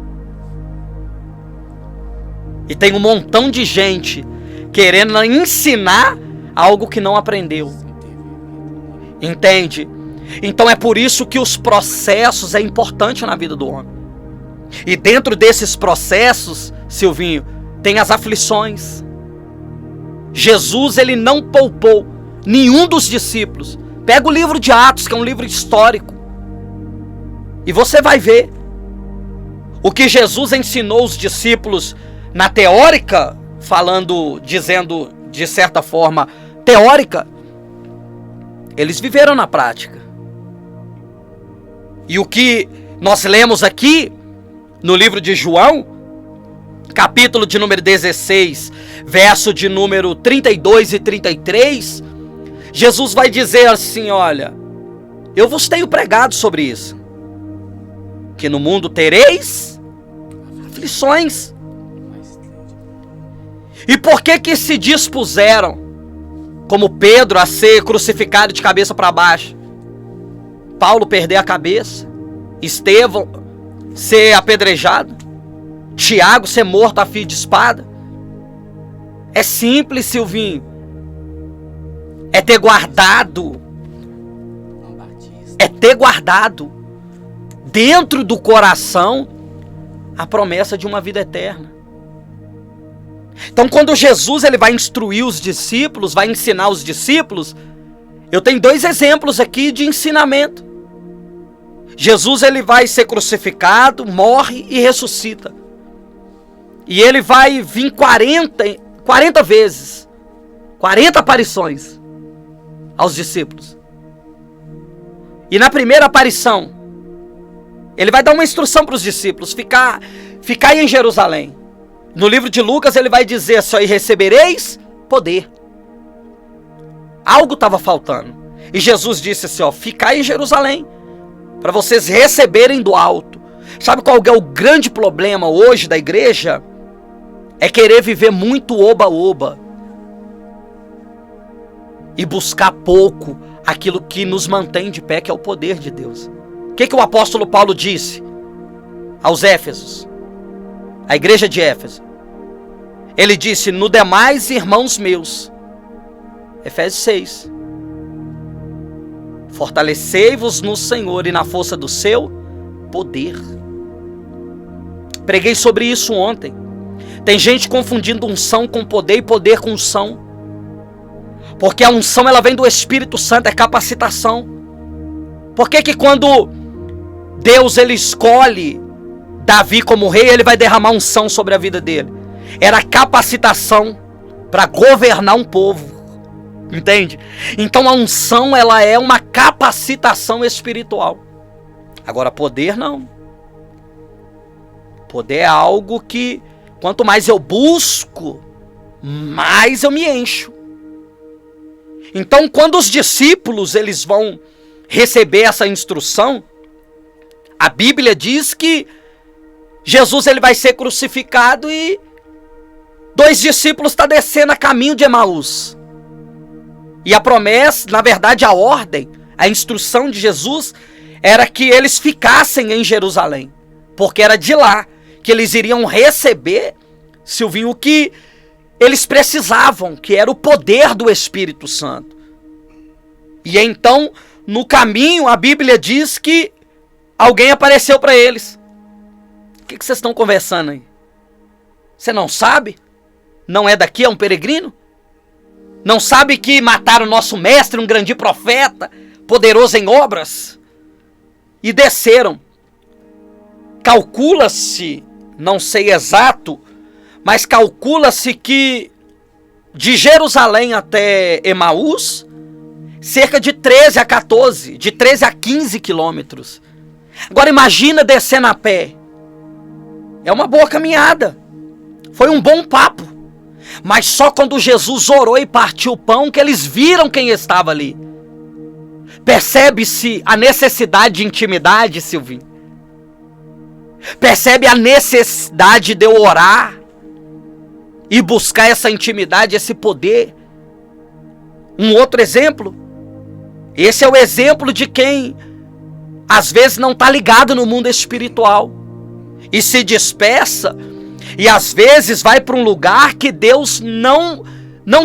E tem um montão de gente querendo ensinar algo que não aprendeu. Entende? Então é por isso que os processos é importante na vida do homem. E dentro desses processos, Silvinho, tem as aflições. Jesus, ele não poupou nenhum dos discípulos. Pega o livro de Atos, que é um livro histórico, e você vai ver o que Jesus ensinou os discípulos na teórica, dizendo de certa forma teórica. Eles viveram na prática. E o que nós lemos aqui no livro de João, capítulo de número 16, verso de número 32 e 33, Jesus vai dizer assim: olha, eu vos tenho pregado sobre isso, que no mundo tereis aflições. E por que se dispuseram, como Pedro, a ser crucificado de cabeça para baixo, Paulo perder a cabeça, Estevão ser apedrejado, Tiago ser morto a fio de espada? É simples, Silvinho. É ter guardado dentro do coração a promessa de uma vida eterna. Então, quando Jesus ele vai instruir os discípulos, vai ensinar os discípulos, eu tenho 2 exemplos aqui de ensinamento. Jesus ele vai ser crucificado, morre e ressuscita. E ele vai vir 40 vezes, 40 aparições aos discípulos. E na primeira aparição, ele vai dar uma instrução para os discípulos: ficar em Jerusalém. No livro de Lucas ele vai dizer assim: e recebereis poder. Algo estava faltando. E Jesus disse assim: ficai em Jerusalém, para vocês receberem do alto. Sabe qual é o grande problema hoje da igreja? É querer viver muito oba-oba e buscar pouco aquilo que nos mantém de pé, que é o poder de Deus. O que o apóstolo Paulo disse aos Éfesos, a igreja de Éfeso? Ele disse: no demais, irmãos meus, Efésios 6, fortalecei-vos no Senhor e na força do seu poder. Preguei sobre isso ontem. Tem gente confundindo unção com poder e poder com unção. Porque a unção ela vem do Espírito Santo, é capacitação. Por que quando Deus ele escolhe Davi como rei, ele vai derramar unção sobre a vida dele? Era capacitação para governar um povo. Entende? Então a unção ela é uma capacitação espiritual. Agora poder não. Poder é algo que quanto mais eu busco, mais eu me encho. Então quando os discípulos eles vão receber essa instrução, a Bíblia diz que Jesus ele vai ser crucificado e 2 discípulos estão descendo a caminho de Emaús. E a promessa, na verdade a ordem, a instrução de Jesus era que eles ficassem em Jerusalém. Porque era de lá que eles iriam receber, Silvinho, o que eles precisavam, que era o poder do Espírito Santo. E então, no caminho, a Bíblia diz que alguém apareceu para eles. O que vocês estão conversando aí? Você não sabe? Não é daqui, é um peregrino? Não sabe que mataram o nosso mestre, um grande profeta, poderoso em obras? E desceram. Calcula-se, não sei exato, mas calcula-se que de Jerusalém até Emaús, cerca de 13 a 14, de 13 a 15 quilômetros. Agora imagina descendo a pé. É uma boa caminhada. Foi um bom papo. Mas só quando Jesus orou e partiu o pão que eles viram quem estava ali. Percebe-se a necessidade de intimidade, Silvinho? Percebe a necessidade de eu orar e buscar essa intimidade, esse poder? Um outro exemplo. Esse é o exemplo de quem às vezes não está ligado no mundo espiritual e se dispersa e às vezes vai para um lugar que Deus não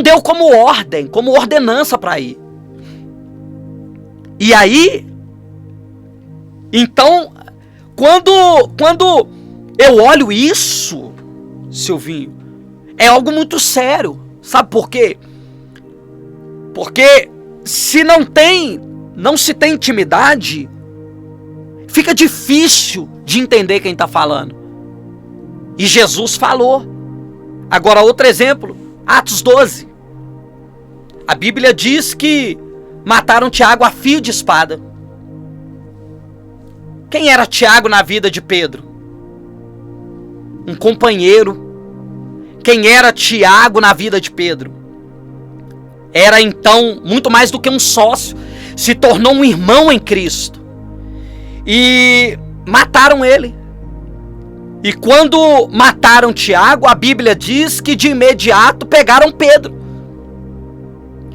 deu como ordem, como ordenança para ir. E aí, então, quando eu olho isso, Silvinho, é algo muito sério. Sabe por quê? Porque se não se tem intimidade, fica difícil de entender quem está falando. E Jesus falou. Agora outro exemplo, Atos 12. A Bíblia diz que mataram Tiago a fio de espada. Quem era Tiago na vida de Pedro? Um companheiro. Quem era Tiago na vida de Pedro? Era então muito mais do que um sócio. Se tornou um irmão em Cristo. E mataram ele. E quando mataram Tiago, a Bíblia diz que de imediato pegaram Pedro.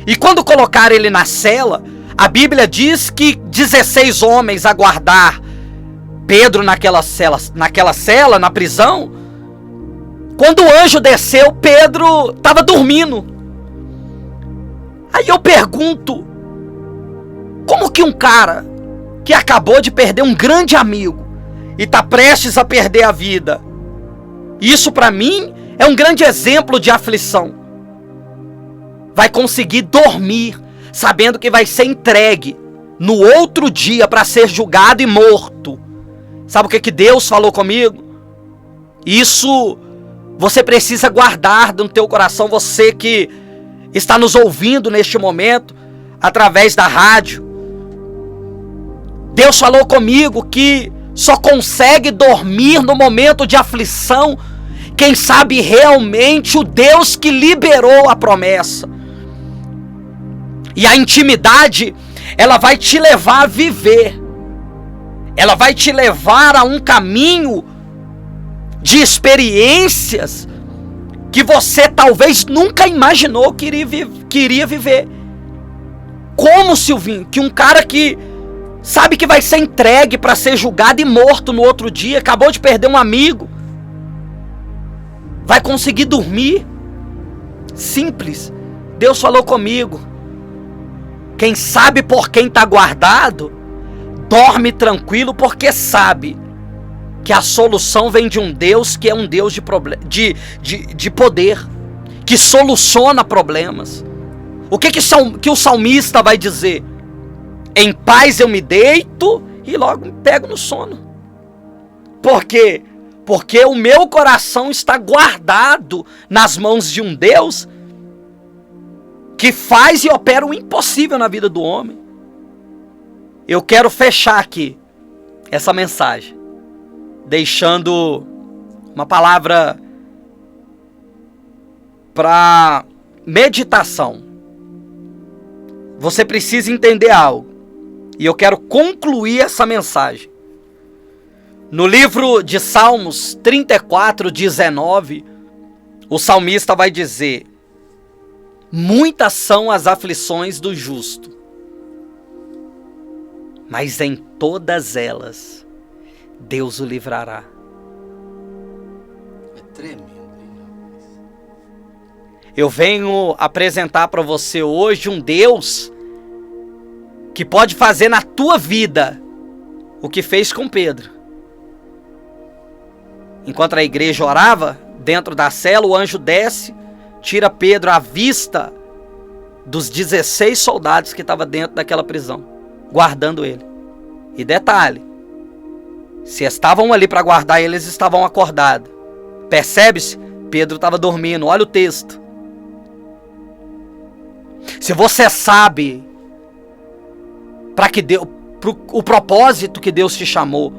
E quando colocaram ele na cela, a Bíblia diz que 16 homens a guardar Pedro naquela cela, na prisão. Quando o anjo desceu, Pedro estava dormindo. Aí eu pergunto, como que um cara que acabou de perder um grande amigo e está prestes a perder a vida, isso para mim é um grande exemplo de aflição, vai conseguir dormir sabendo que vai ser entregue no outro dia para ser julgado e morto? Sabe o que Deus falou comigo? Isso você precisa guardar no teu coração, você que está nos ouvindo neste momento, através da rádio. Deus falou comigo que só consegue dormir no momento de aflição quem sabe realmente o Deus que liberou a promessa. E a intimidade, ela vai te levar a viver. Ela vai te levar a um caminho de experiências que você talvez nunca imaginou que iria viver. Como, Silvinho, que um cara que sabe que vai ser entregue para ser julgado e morto no outro dia, acabou de perder um amigo, vai conseguir dormir? Simples. Deus falou comigo. Quem sabe por quem está guardado, dorme tranquilo porque sabe que a solução vem de um Deus que é um Deus de poder, que soluciona problemas. O que o salmista vai dizer? Em paz eu me deito e logo me pego no sono. Por quê? Porque o meu coração está guardado nas mãos de um Deus que faz e opera o impossível na vida do homem. Eu quero fechar aqui essa mensagem deixando uma palavra para meditação. Você precisa entender algo, e eu quero concluir essa mensagem. No livro de Salmos 34:19, o salmista vai dizer: muitas são as aflições do justo, mas em todas elas Deus o livrará. É tremendo. Eu venho apresentar para você hoje um Deus que pode fazer na tua vida o que fez com Pedro. Enquanto a igreja orava, dentro da cela, o anjo desce, tira Pedro à vista dos 16 soldados que estavam dentro daquela prisão, guardando ele. E detalhe, se estavam ali para guardar ele, eles estavam acordados. Percebe-se? Pedro estava dormindo. Olha o texto. Se você sabe o propósito que Deus te chamou,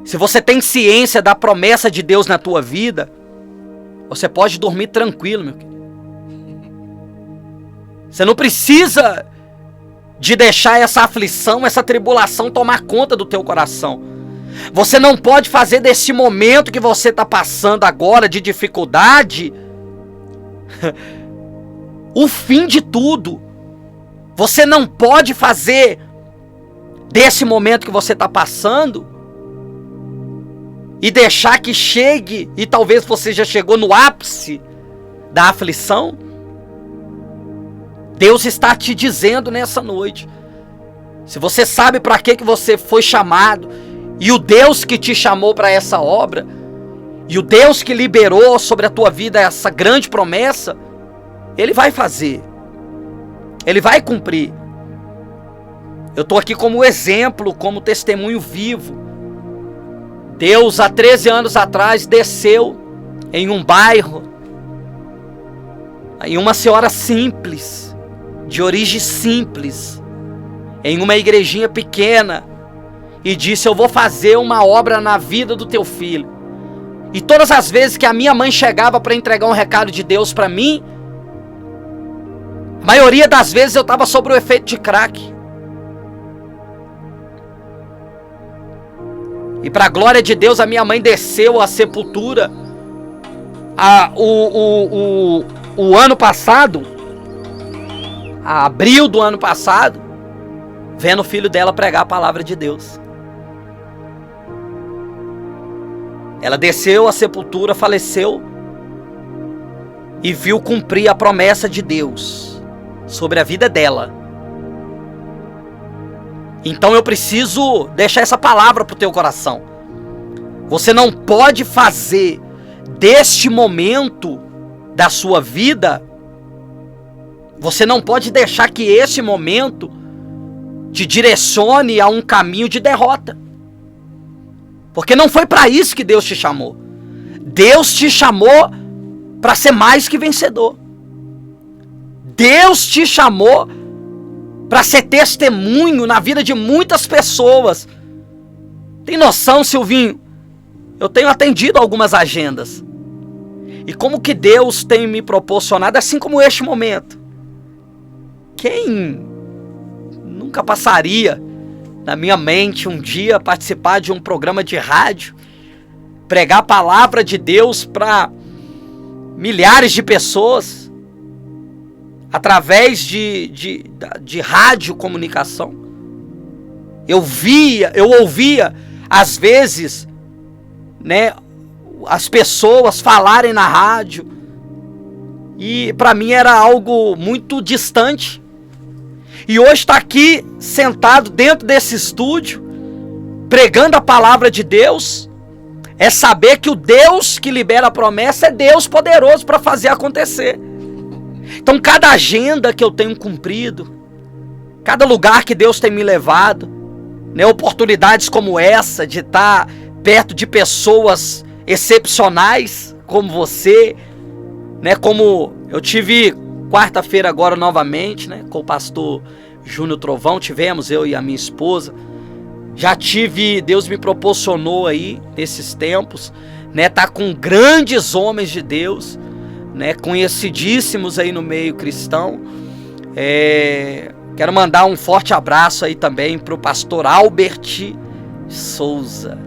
se você tem ciência da promessa de Deus na tua vida, você pode dormir tranquilo, meu querido. Você não precisa de deixar essa aflição, essa tribulação tomar conta do teu coração. Você não pode fazer desse momento que você está passando agora de dificuldade o fim de tudo. Você não pode fazer desse momento que você está passando e deixar que chegue, e talvez você já chegou no ápice da aflição. Deus está te dizendo nessa noite, se você sabe para que você foi chamado, e o Deus que te chamou para essa obra, e o Deus que liberou sobre a tua vida essa grande promessa, Ele vai fazer, Ele vai cumprir. Eu estou aqui como exemplo, como testemunho vivo. Deus, há 13 anos atrás, desceu em um bairro, em uma senhora simples, de origem simples, em uma igrejinha pequena, e disse: eu vou fazer uma obra na vida do teu filho. E todas as vezes que a minha mãe chegava para entregar um recado de Deus para mim, a maioria das vezes eu estava sob o efeito de crack. E para a glória de Deus, a minha mãe desceu à sepultura o ano passado, abril do ano passado, vendo o filho dela pregar a palavra de Deus. Ela desceu à sepultura, faleceu e viu cumprir a promessa de Deus sobre a vida dela. Então eu preciso deixar essa palavra para o teu coração. Você não pode fazer deste momento da sua vida, você não pode deixar que esse momento te direcione a um caminho de derrota. Porque não foi para isso que Deus te chamou. Deus te chamou para ser mais que vencedor. Deus te chamou para ser testemunho na vida de muitas pessoas. Tem noção, Silvinho? Eu tenho atendido algumas agendas. E como que Deus tem me proporcionado, assim como este momento. Quem nunca passaria na minha mente um dia participar de um programa de rádio, pregar a palavra de Deus para milhares de pessoas, através de rádio comunicação. Eu ouvia, às vezes, né, as pessoas falarem na rádio, e para mim era algo muito distante. E hoje está aqui, sentado dentro desse estúdio, pregando a palavra de Deus, é saber que o Deus que libera a promessa é Deus poderoso para fazer acontecer. Então cada agenda que eu tenho cumprido, cada lugar que Deus tem me levado, né, oportunidades como essa, de estar perto de pessoas excepcionais como você, né, como eu tive quarta-feira agora novamente, né, com o pastor Júnior Trovão, tivemos, eu e a minha esposa. Já tive, Deus me proporcionou aí, nesses tempos, né, tá com grandes homens de Deus, né, conhecidíssimos aí no meio cristão. Quero mandar um forte abraço aí também pro pastor Albert Souza.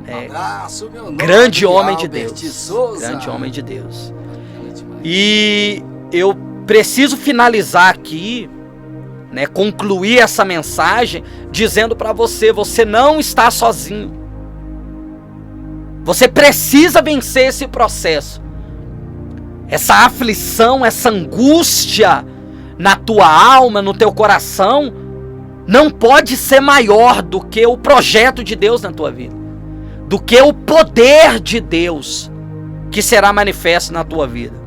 Abraço, meu nome, grande homem de Albert Deus. Souza. Grande homem de Deus. E eu preciso finalizar aqui, né, concluir essa mensagem dizendo para você: você não está sozinho. Você precisa vencer esse processo. Essa aflição, essa angústia na tua alma, no teu coração, não pode ser maior do que o projeto de Deus na tua vida, do que o poder de Deus que será manifesto na tua vida.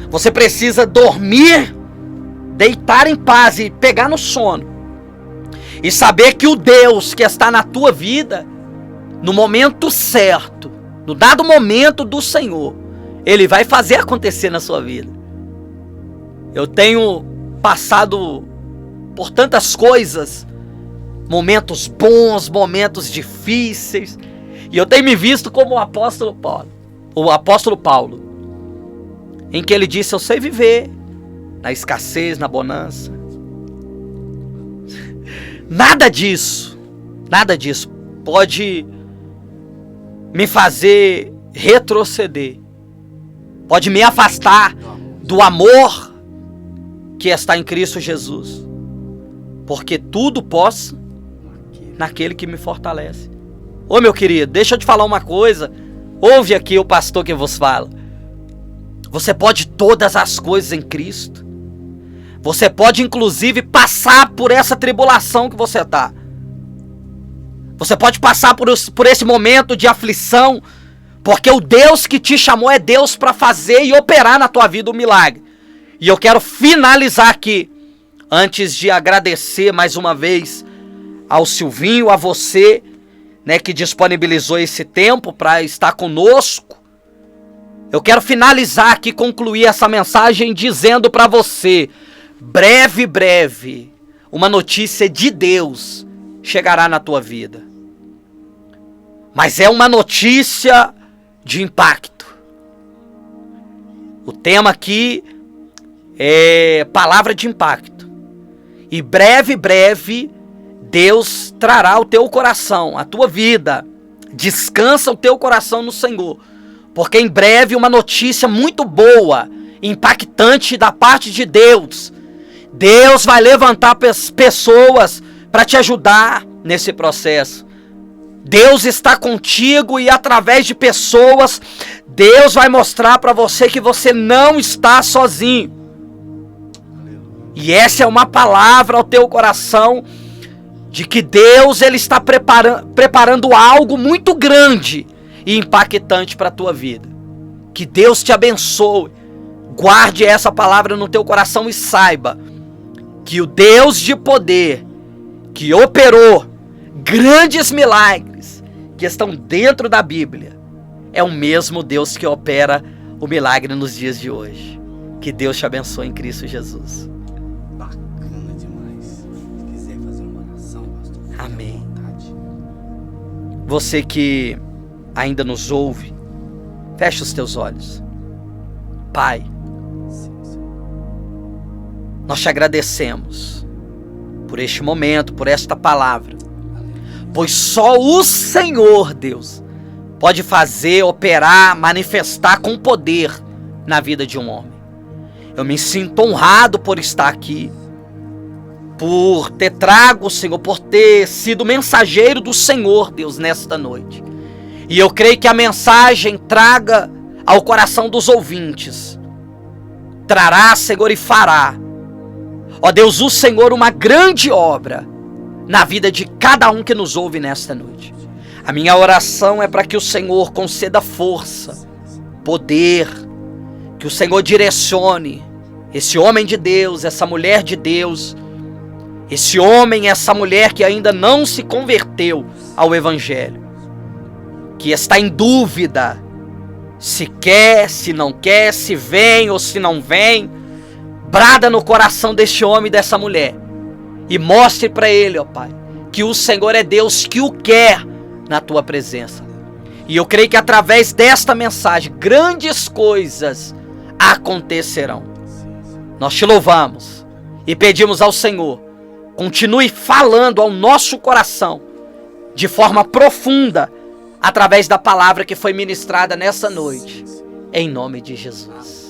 Você precisa dormir, deitar em paz e pegar no sono, e saber que o Deus que está na tua vida, no momento certo, no dado momento do Senhor, Ele vai fazer acontecer na sua vida. Eu tenho passado por tantas coisas, momentos bons, momentos difíceis, e eu tenho me visto como o apóstolo Paulo, em que ele disse: eu sei viver na escassez, na bonança. Nada disso pode me fazer retroceder, pode me afastar do amor que está em Cristo Jesus, porque tudo posso naquele que me fortalece. Ô meu querido, deixa eu te falar uma coisa, ouve aqui o pastor que vos fala. Você pode todas as coisas em Cristo. Você pode inclusive passar por essa tribulação que você está. Você pode passar por esse momento de aflição, porque o Deus que te chamou é Deus para fazer e operar na tua vida um milagre. E eu quero finalizar aqui, antes de agradecer mais uma vez ao Silvinho, a você, né, que disponibilizou esse tempo para estar conosco, Eu quero finalizar aqui, concluir essa mensagem dizendo para você: breve, uma notícia de Deus chegará na tua vida. Mas é uma notícia de impacto. O tema aqui é palavra de impacto. E breve, Deus trará ao teu coração, a tua vida. Descansa o teu coração no Senhor. Porque em breve uma notícia muito boa, impactante da parte de Deus. Deus vai levantar pessoas para te ajudar nesse processo. Deus está contigo e através de pessoas, Deus vai mostrar para você que você não está sozinho. E essa é uma palavra ao teu coração de que Deus ele está preparando algo muito grande e impactante para a tua vida. Que Deus te abençoe. Guarde essa palavra no teu coração e saiba que o Deus de poder que operou grandes milagres que estão dentro da Bíblia é o mesmo Deus que opera o milagre nos dias de hoje. Que Deus te abençoe em Cristo Jesus. Bacana demais. Se quiser fazer uma oração, pastor, fique Amém. à vontade. Você que ainda nos ouve, feche os teus olhos. Pai, nós te agradecemos por este momento, por esta palavra. Pois só o Senhor, Deus, pode fazer, operar, manifestar com poder na vida de um homem. Eu me sinto honrado por estar aqui, por ter trago, Senhor, por ter sido mensageiro do Senhor, Deus, nesta noite. E eu creio que a mensagem traga ao coração dos ouvintes. Trará, Senhor, e fará. Ó Deus, o Senhor, uma grande obra na vida de cada um que nos ouve nesta noite. A minha oração é para que o Senhor conceda força, poder, que o Senhor direcione esse homem de Deus, essa mulher de Deus, esse homem, essa mulher que ainda não se converteu ao Evangelho, que está em dúvida se quer, se não quer, se vem ou se não vem. Brada no coração deste homem e dessa mulher e mostre para ele, ó Pai, que o Senhor é Deus que o quer na tua presença. E eu creio que através desta mensagem grandes coisas acontecerão. Nós te louvamos e pedimos ao Senhor, continue falando ao nosso coração de forma profunda através da palavra que foi ministrada nessa noite, em nome de Jesus.